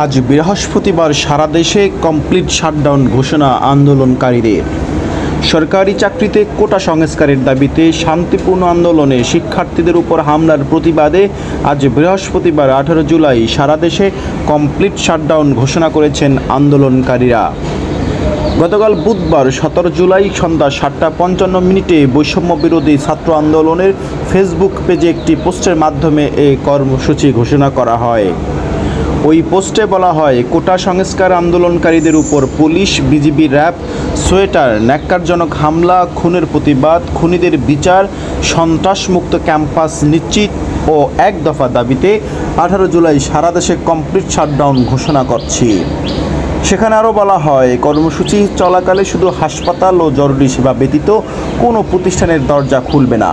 আজ বৃহস্পতিবার সারা দেশে কমপ্লিট শাটডাউন ঘোষণা আন্দোলনকারীদের। সরকারি চাকরিতে কোটা সংস্কারের দাবিতে শান্তিপূর্ণ আন্দোলনে শিক্ষার্থীদের উপর হামলার প্রতিবাদে আজ বৃহস্পতিবার 18 জুলাই সারা দেশে কমপ্লিট শাটডাউন ঘোষণা করেছেন আন্দোলনকারীরা। গতকাল বুধবার 17 জুলাই সন্ধ্যা 7:55 বৈষম্য বিরোধী ছাত্র আন্দোলনের ফেসবুক পেজে একটি পোস্টের মাধ্যমে এই কর্মসূচি ঘোষণা করা হয়। ওই পোস্টে বলা হয়, কোটা সংস্কার আন্দোলনকারীদের উপর পুলিশ, বিজিবি, র্যাব, সোয়েটার, ন্যাক্কারজনক হামলা, খুনের প্রতিবাদ, খুনিদের বিচার, সন্ত্রাসমুক্ত ক্যাম্পাস নিশ্চিত ও এক দফা দাবিতে 18 জুলাই সারা দেশে কমপ্লিট শাটডাউন ঘোষণা করছি। সেখানে আরও বলা হয়, কর্মসূচি চলাকালে শুধু হাসপাতাল ও জরুরি সেবা ব্যতীত কোনো প্রতিষ্ঠানের দরজা খুলবে না।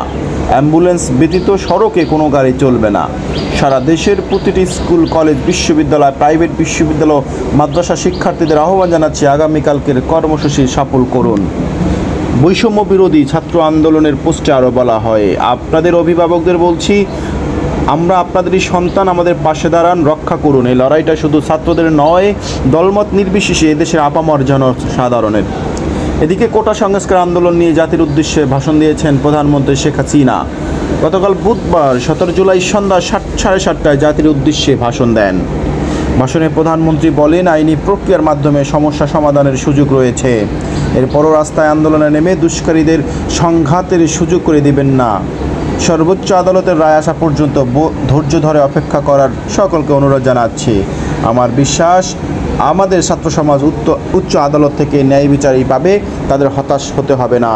অ্যাম্বুলেন্স ব্যতীত সড়কে কোনো গাড়ি চলবে না। সারা দেশের প্রতিটি স্কুল, কলেজ, বিশ্ববিদ্যালয়, প্রাইভেট বিশ্ববিদ্যালয়, মাদ্রাসা শিক্ষার্থীদের আহ্বান জানাচ্ছি, আগামীকালকের কর্মসূচি সফল করুন। বৈষম্য বিরোধী ছাত্র আন্দোলনের পোস্টে আরও বলা হয়, আপনাদের অভিভাবকদের বলছি, আমরা আপনাদেরই সন্তান, আমাদের পাশে দাঁড়ান, রক্ষা করুন। এই লড়াইটা শুধু ছাত্রদের নয়, দলমত নির্বিশেষে এদেশের আপামর জনসাধারণের। এদিকে কোটা সংস্কার আন্দোলন নিয়ে জাতির উদ্দেশ্যে ভাষণ দিয়েছেন প্রধানমন্ত্রী শেখ হাসিনা। গতকাল বুধবার 17 জুলাই সন্ধ্যা 7:30টায় জাতির উদ্দেশ্যে ভাষণ দেন। ভাষণে প্রধানমন্ত্রী বলেন, আইনি প্রক্রিয়ার মাধ্যমে সমস্যা সমাধানের সুযোগ রয়েছে। এরপরও রাস্তায় আন্দোলনে নেমে দুষ্কৃতীদের সংঘাতের সুযোগ করে দিবেন না। সর্বোচ্চ আদালতের রায় আসা পর্যন্ত ধৈর্য ধরে অপেক্ষা করার সকলকে অনুরোধ জানাচ্ছি। আমার বিশ্বাস, আমাদের ছাত্র সমাজ উচ্চ আদালত থেকে ন্যায় বিচারই পাবে, তাদের হতাশ হতে হবে না।